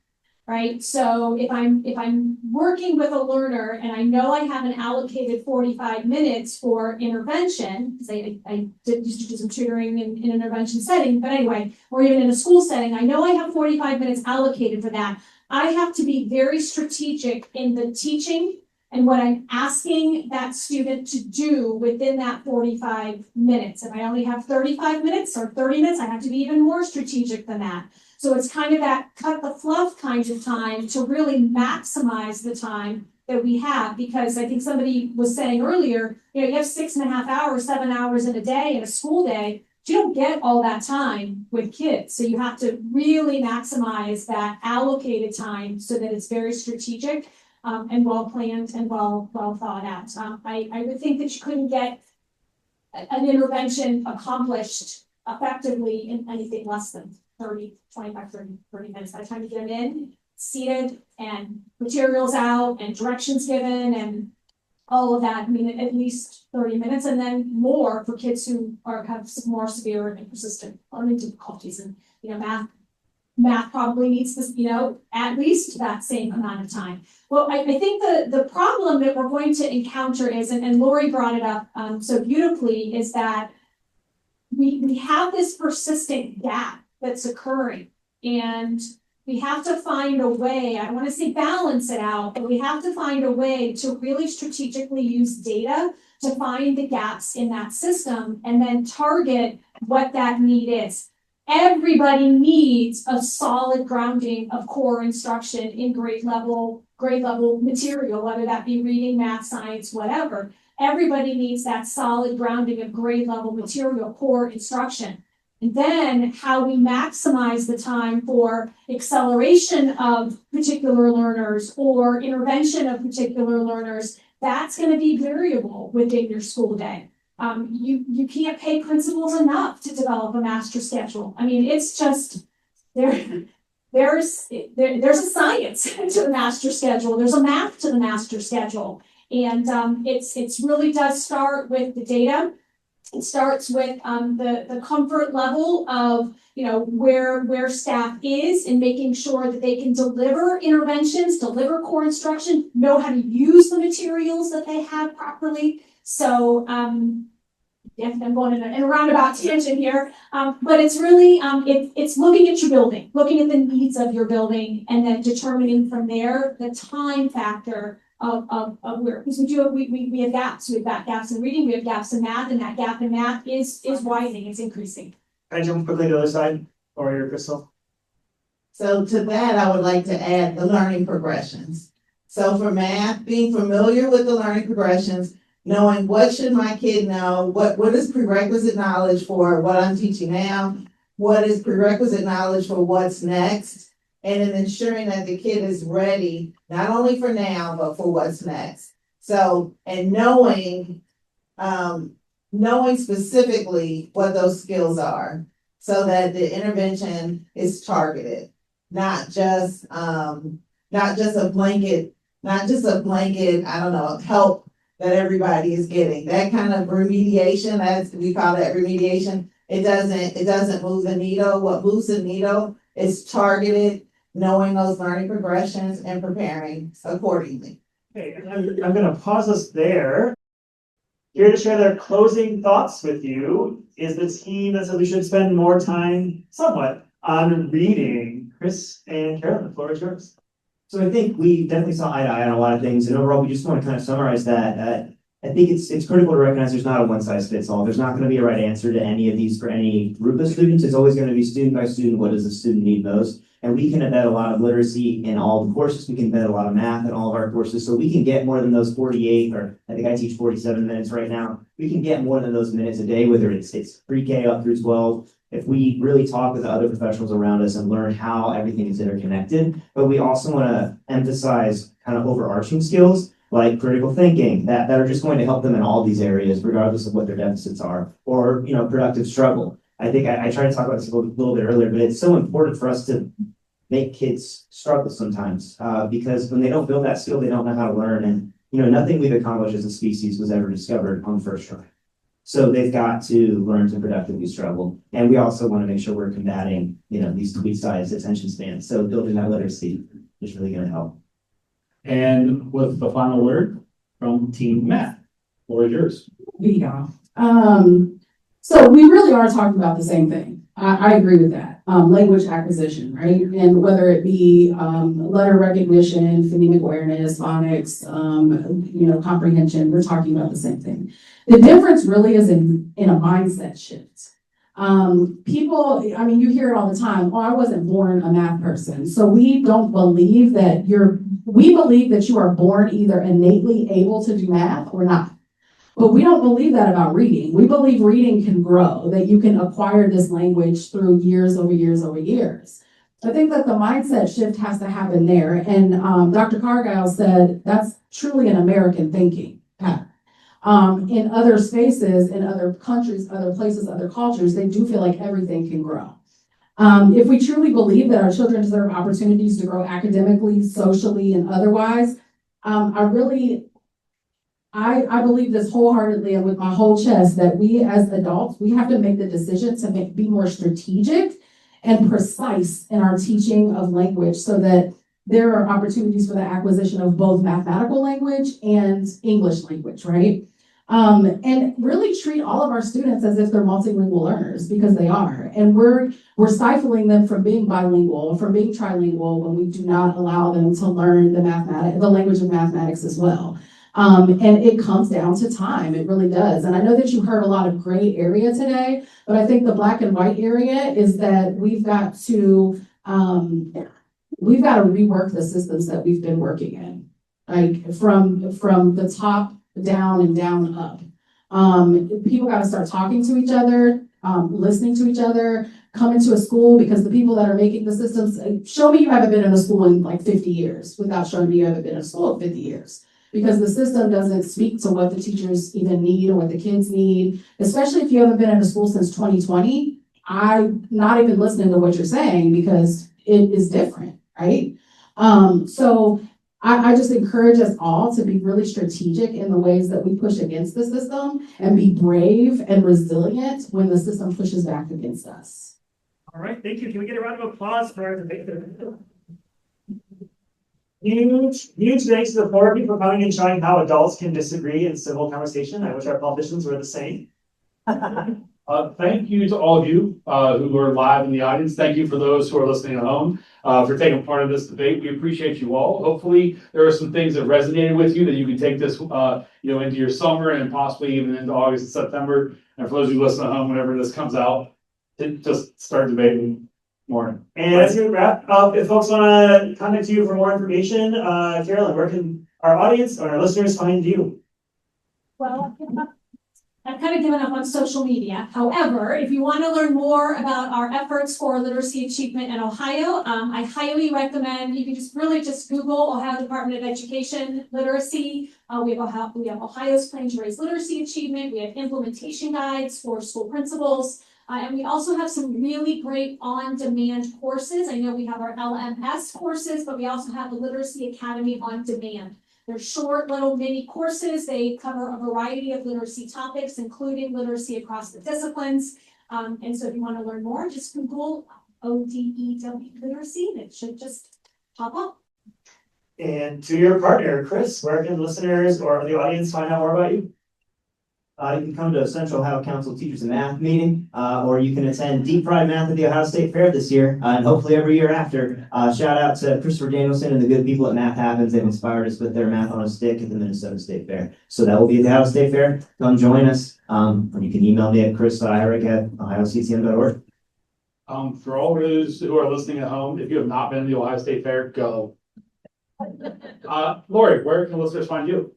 right? So if I'm working with a learner and I know I have an allocated 45 minutes for intervention, because I used to do some tutoring in an intervention setting, but anyway, or even in a school setting, I know I have 45 minutes allocated for that. I have to be very strategic in the teaching and what I'm asking that student to do within that 45 minutes. If I only have 35 minutes or 30 minutes, I have to be even more strategic than that. So it's kind of that cut the fluff kind of time to really maximize the time that we have, because I think somebody was saying earlier, you have 6.5 hours, 7 hours in a day in a school day. You don't get all that time with kids. So you have to really maximize that allocated time so that it's very strategic and well planned and well thought out. I would think that you couldn't get an intervention accomplished effectively in anything less than 30 minutes. By the time you get them in, seated, and materials out, and directions given, and all of that, I mean, at least 30 minutes, and then more for kids who have more severe and persistent learning difficulties. And math probably needs this, at least that same amount of time. Well, I think the problem that we're going to encounter is, and Lori brought it up so beautifully, is that we have this persistent gap that's occurring, and we have to find a way, I want to say balance it out, but we have to find a way to really strategically use data to find the gaps in that system and then target what that need is. Everybody needs a solid grounding of core instruction in grade level material, whether that be reading, math, science, whatever. Everybody needs that solid grounding of grade level material, core instruction. And then how we maximize the time for acceleration of particular learners or intervention of particular learners, that's going to be variable within your school day. You can't pay principals enough to develop a master schedule. I mean, it's just there's a science to the master schedule. There's a math to the master schedule, and it's really does start with the data. It starts with the comfort level of where staff is and making sure that they can deliver interventions, deliver core instruction, know how to use the materials that they have properly. So yeah, I'm going in a roundabout tangent here, but it's really it's looking at your building, looking at the needs of your building, and then determining from there the time factor of where, because we have gaps. We've got gaps in reading, we have gaps in math, and that gap in math is widening, it's increasing. Can I jump quickly to the other side, or your Crystal? So to that, I would like to add the learning progressions. So for math, being familiar with the learning progressions, knowing what should my kid know, what is prerequisite knowledge for what I'm teaching now, what is prerequisite knowledge for what's next, and then ensuring that the kid is ready, not only for now, but for what's next. So, and knowing specifically what those skills are, so that the intervention is targeted, not just a blanket, I don't know, help that everybody is getting. That kind of remediation, we call that remediation. It doesn't move the needle. What moves the needle is targeted, knowing those learning progressions and preparing accordingly. Okay, and I'm going to pause us there. Here to share their closing thoughts with you is the team that says we should spend more time, somewhat, on reading. Chris and Carolyn, the floor is yours. So I think we definitely saw eye to eye on a lot of things, and overall, we just want to kind of summarize that. I think it's critical to recognize there's not a one size fits all. There's not going to be a right answer to any of these for any group of students. It's always going to be student by student. What does the student need most? And we can embed a lot of literacy in all the courses. We can embed a lot of math in all of our courses. So we can get more than those 48, or I think I teach 47 minutes right now. We can get more than those minutes a day, whether it's pre-K up through 12. If we really talk with the other professionals around us and learn how everything is interconnected, but we also want to emphasize kind of overarching skills. like critical thinking, that are just going to help them in all these areas, regardless of what their deficits are, or, productive struggle. I think I tried to talk about this a little bit earlier, but it's so important for us to make kids struggle sometimes, because when they don't build that skill, they don't know how to learn. And, nothing we've accomplished as a species was ever discovered on first try. So they've got to learn to productively struggle. And we also want to make sure we're combating, these tweet-sized attention spans. So building that literacy is really going to help. And with the final word from Team Matt, floor is yours. Yeah. So we really are talking about the same thing. I agree with that. Language acquisition, right? And whether it be letter recognition, phonemic awareness, phonics, comprehension, we're talking about the same thing. The difference really is in a mindset shift. People, you hear it all the time. Oh, I wasn't born a math person. So we don't believe that we believe that you are born either innately able to do math or not. But we don't believe that about reading. We believe reading can grow, that you can acquire this language through years over years over years. I think that the mindset shift has to happen there. And Dr. Cargile said that's truly an American thinking pattern. In other spaces, in other countries, other places, other cultures, they do feel like everything can grow. If we truly believe that our children deserve opportunities to grow academically, socially, and otherwise, I believe this wholeheartedly and with my whole chest that we as adults, we have to make the decision to be more strategic and precise in our teaching of language so that there are opportunities for the acquisition of both mathematical language and English language, right? And really treat all of our students as if they're multilingual learners, because they are. And we're stifling them from being bilingual, from being trilingual, when we do not allow them to learn the language of mathematics as well. And it comes down to time. It really does. And I know that you heard a lot of gray area today, but I think the black and white area is that we've got to rework the systems that we've been working in, like from the top down and down up. People got to start talking to each other, listening to each other, coming to a school, because the people that are making the systems, show me you haven't been in a school in like 50 years without showing me you haven't been in a school in 50 years. Because the system doesn't speak to what the teachers even need or what the kids need, especially if you haven't been in a school since 2020. I'm not even listening to what you're saying because it is different, right? So I just encourage us all to be really strategic in the ways that we push against the system and be brave and resilient when the system pushes back against us. All right, thank you. Can we get a round of applause for our debater? Huge thanks to the four of you for coming and showing how adults can disagree in civil conversation. I wish our politicians were the same. Thank you to all of you who are live in the audience. Thank you for those who are listening at home for taking part of this debate. We appreciate you all. Hopefully, there are some things that resonated with you that you can take this, into your summer and possibly even into August and September. And for those of you listening at home, whenever this comes out, just start debating more. And as we wrap up, if folks want to contact you for more information, Carolyn, where can our audience or our listeners find you? Well, I've kind of given up on social media. However, if you want to learn more about our efforts for literacy achievement in Ohio, I highly recommend you can just Google Ohio Department of Education literacy. We have Ohio's Plan to Raise Literacy Achievement. We have implementation guides for school principals. And we also have some really great on-demand courses. I know we have our LMS courses, but we also have the Literacy Academy on demand. They're short little mini courses. They cover a variety of literacy topics, including literacy across the disciplines. And so if you want to learn more, just Google ODEW literacy and it should just pop up. And to your partner, Chris, where can listeners or the audience find out more about you? You can come to a Central Ohio Council Teachers and Math meeting, or you can attend Deep Fried Math at the Ohio State Fair this year, and hopefully every year after. Shout out to Christopher Danielson and the good people at Math Happens. They've inspired us with their Math on a Stick at the Minnesota State Fair. So that will be at the Ohio State Fair. Come join us. And you can email me at chris.irick@ohioccm.org. For all those who are listening at home, if you have not been to the Ohio State Fair, go. Lori, where can listeners find you?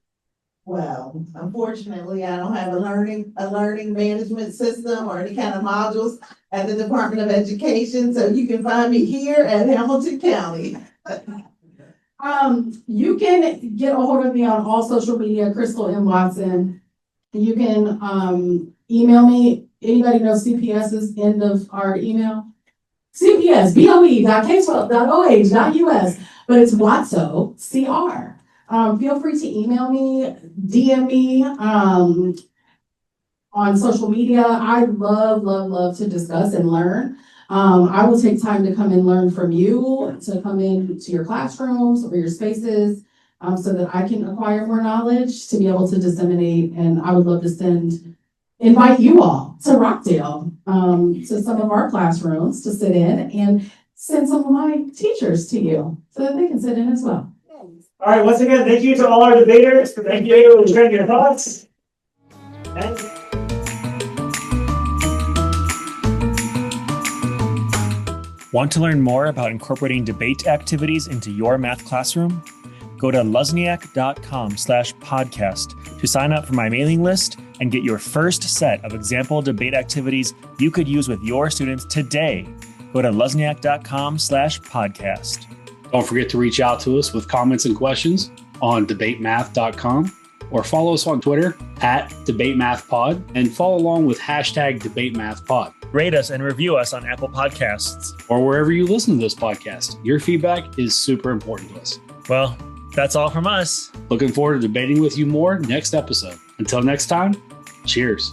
Well, unfortunately, I don't have a learning management system or any kind of modules at the Department of Education, so you can find me here at Hamilton County. You can get a hold of me on all social media, Crystal M. Watson. You can email me. Anybody know CPS's end of our email? CPS, boe.k12.oh.us, but it's Watso, CR. Feel free to email me, DM me on social media. I love to discuss and learn. I will take time to come and learn from you, to come into your classrooms or your spaces, so that I can acquire more knowledge to be able to disseminate. And I would love to invite you all to Rockdale, to some of our classrooms to sit in, and send some of my teachers to you so that they can sit in as well. All right, once again, thank you to all our debaters. Thank you for sharing your thoughts. And want to learn more about incorporating debate activities into your math classroom? Go to luzniak.com/podcast to sign up for my mailing list and get your first set of example debate activities you could use with your students today. Go to luzniak.com/podcast. Don't forget to reach out to us with comments and questions on debatemath.com, or follow us on Twitter @debatemathpod, and follow along with #debatemathpod. Rate us and review us on Apple Podcasts. Or wherever you listen to this podcast. Your feedback is super important to us. Well, that's all from us. Looking forward to debating with you more next episode. Until next time, cheers.